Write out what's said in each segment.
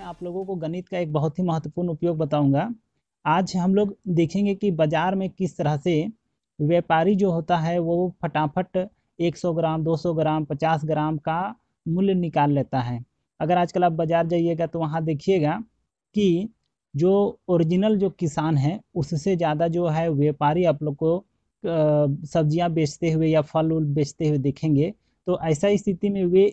आप लोगों को गणित का एक बहुत ही महत्वपूर्ण उपयोग बताऊंगा। आज हम लोग देखेंगे कि बाजार में किस तरह से व्यापारी जो होता है वो फटाफट 100 ग्राम 200 ग्राम 50 ग्राम का मूल्य निकाल लेता है। अगर आजकल आप बाजार जाइएगा तो वहाँ देखिएगा कि जो ओरिजिनल जो किसान है उससे ज़्यादा जो है व्यापारी आप लोग को सब्जियां बेचते हुए या फल उल बेचते हुए देखेंगे। तो ऐसा स्थिति में वे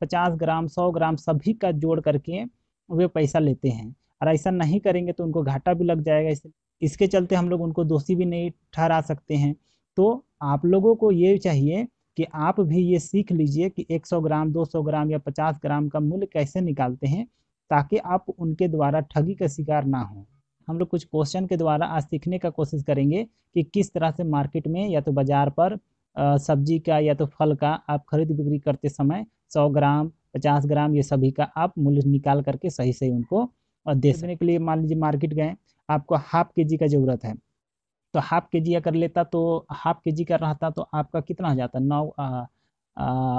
50 ग्राम 100 ग्राम सभी का जोड़ करके वे पैसा लेते हैं, और ऐसा नहीं करेंगे तो उनको घाटा भी लग जाएगा। इसके चलते हम लोग उनको दोषी भी नहीं ठहरा सकते हैं। तो आप लोगों को ये चाहिए कि आप भी ये सीख लीजिए कि 100 ग्राम 200 ग्राम या 50 ग्राम का मूल्य कैसे निकालते हैं, ताकि आप उनके द्वारा ठगी का शिकार ना हो। हम लोग कुछ क्वेश्चन के द्वारा आज सीखने का कोशिश करेंगे कि किस तरह से मार्केट में या तो बाजार पर सब्जी का या तो फल का आप खरीद बिक्री करते समय 100 ग्राम 50 ग्राम ये सभी का आप मूल्य निकाल करके सही सही उनको दे देने के लिए। मान लीजिए मार्केट गए, आपको हाफ के जी का ज़रूरत है, तो हाफ के जी अगर लेता तो हाफ के जी का रहता तो आपका कितना हो जाता,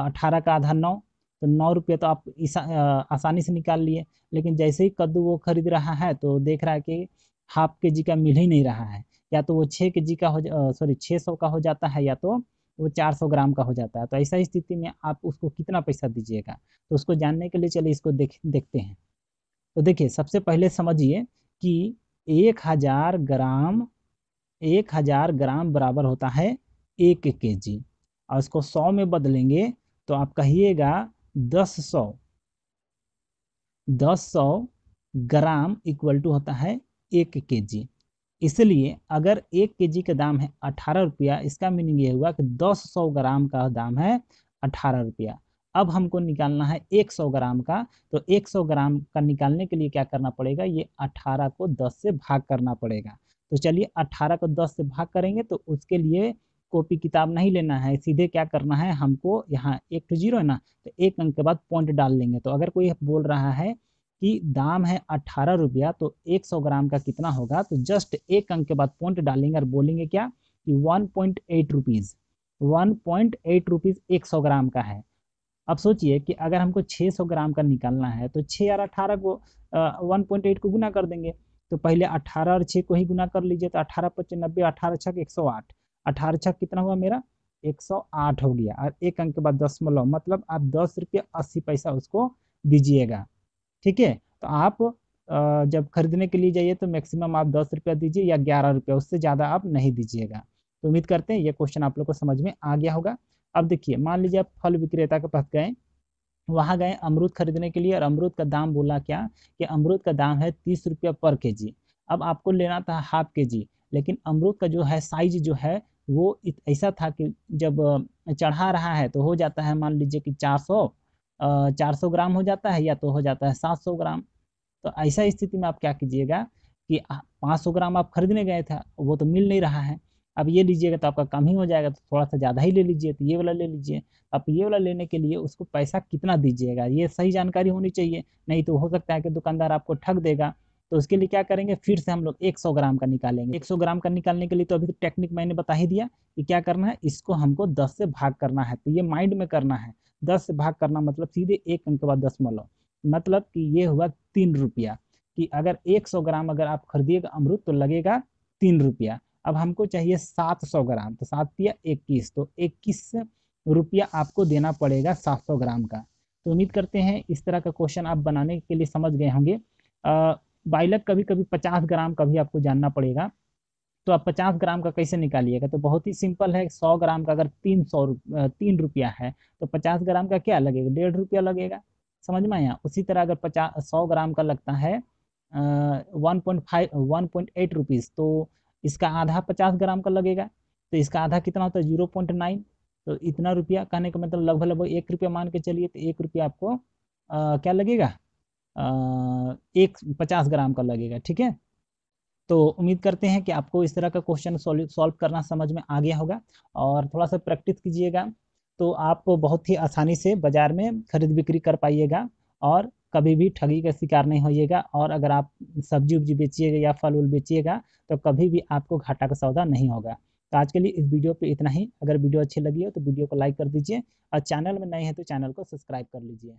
18 का आधा 9, तो 9 रुपये तो आप आसानी से निकाल लिए। लेकिन जैसे ही कद्दू वो खरीद रहा है तो देख रहा है कि हाफ के जी का मिल ही नहीं रहा है, या तो वो 6 के जी का सॉरी 600 का हो जाता है, या तो वो 400 ग्राम का हो जाता है। तो ऐसा स्थिति में आप उसको कितना पैसा दीजिएगा, तो उसको जानने के लिए चलिए इसको देखते हैं। तो देखिए सबसे पहले समझिए कि 1000 ग्राम 1000 ग्राम बराबर होता है 1 केजी, और उसको 100 में बदलेंगे तो आप कहिएगा 10 ग्राम इक्वल टू होता है 1 केजी। इसलिए अगर 1 केजी का दाम है 18 रुपया, इसका मीनिंग ये हुआ कि 10 ग्राम का दाम है 18 रुपया। अब हमको निकालना है 100 ग्राम का, तो 100 ग्राम का निकालने के लिए क्या करना पड़ेगा, ये 18 को 10 से भाग करना पड़ेगा। तो चलिए 18 को 10 से भाग करेंगे तो उसके लिए कॉपी किताब नहीं लेना है, सीधे क्या करना है हमको, यहाँ एक तो जीरो है ना, तो एक अंक के बाद पॉइंट डाल लेंगे। तो अगर कोई बोल रहा है कि दाम है 18 रुपया तो 100 ग्राम का कितना होगा, तो जस्ट एक अंक के बाद पॉइंट डालेंगे और बोलेंगे क्या कि 1.8 रुपीज़ 1.8 रुपीज़ 100 ग्राम का है। अब सोचिए कि अगर हमको 600 ग्राम का निकालना है तो 6 और 18 को 1.8 को गुना कर देंगे। तो पहले 18 और 6 को ही गुना कर लीजिए, तो 18×5 = 90, 18 छक 108, 18 छक कितना हुआ मेरा 108 हो गया, और एक अंक के बाद दशमलव, मतलब आप 10 रुपये 80 पैसा उसको दीजिएगा। ठीक है, तो आप जब खरीदने के लिए जाइए तो मैक्सिमम आप 10 रुपया दीजिए या 11 रुपया, उससे ज़्यादा आप नहीं दीजिएगा। तो उम्मीद करते हैं ये क्वेश्चन आप लोग को समझ में आ गया होगा। अब देखिए मान लीजिए आप फल विक्रेता के पास गए, वहाँ गए अमरूद खरीदने के लिए, और अमरूद का दाम बोला क्या कि अमरूद का दाम है 30 रुपया पर केजी। अब आपको लेना था हाफ के जी, लेकिन अमरूद का जो है साइज जो है वो ऐसा था कि जब चढ़ा रहा है तो हो जाता है मान लीजिए कि 400 ग्राम हो जाता है, या तो हो जाता है 700 ग्राम। तो ऐसा स्थिति में आप क्या कीजिएगा कि 500 ग्राम आप खरीदने गए थे, वो तो मिल नहीं रहा है। अब ये लीजिएगा तो आपका कम ही हो जाएगा, तो थोड़ा सा ज़्यादा ही ले लीजिए, तो ये वाला ले लीजिए। आप ये वाला लेने के लिए उसको पैसा कितना दीजिएगा ये सही जानकारी होनी चाहिए, नहीं तो हो सकता है कि दुकानदार आपको ठग देगा। तो उसके लिए क्या करेंगे, फिर से हम लोग 100 ग्राम का निकालेंगे। 100 ग्राम का निकालने के लिए तो अभी तो टेक्निक मैंने बता ही दिया कि क्या करना है, इसको हमको 10 से भाग करना है। तो ये माइंड में करना है, 10 से भाग करना मतलब सीधे एक अंक के बाद दशमलव, मतलब कि ये हुआ 3 रुपया। कि अगर 100 ग्राम अगर आप खरीदिएगा अमरूद तो लगेगा 3 रुपया। अब हमको चाहिए 700 ग्राम, तो 7×3 = 21, तो 21 रुपया आपको देना पड़ेगा 700 ग्राम का। तो उम्मीद करते हैं इस तरह का क्वेश्चन आप बनाने के लिए समझ गए होंगे। बाइलक कभी कभी 50 ग्राम का भी आपको जानना पड़ेगा, तो आप 50 ग्राम का कैसे निकालिएगा, तो बहुत ही सिंपल है। 100 ग्राम का अगर 3 रुपया है तो 50 ग्राम का क्या लगेगा, 1.5 रुपया लगेगा। समझ में आया। उसी तरह अगर 100 ग्राम का लगता है 1.8 रुपीज़, तो इसका आधा 50 ग्राम का लगेगा, तो इसका आधा कितना होता है 0.9। तो इतना रुपया कहने का मतलब लगभग लगभग 1 रुपया मान के चलिए, तो 1 रुपया आपको क्या लगेगा, एक 50 ग्राम का लगेगा। ठीक है, तो उम्मीद करते हैं कि आपको इस तरह का क्वेश्चन सॉल्व करना समझ में आ गया होगा, और थोड़ा सा प्रैक्टिस कीजिएगा तो आप बहुत ही आसानी से बाज़ार में खरीद बिक्री कर पाइएगा, और कभी भी ठगी का शिकार नहीं होइएगा। और अगर आप सब्जी उब्जी बेचिएगा या फल उल बेचिएगा तो कभी भी आपको घाटा का सौदा नहीं होगा। तो आज के लिए इस वीडियो पे इतना ही। अगर वीडियो अच्छी लगी हो तो वीडियो को लाइक कर दीजिए, और चैनल में नए हैं तो चैनल को सब्सक्राइब कर लीजिए।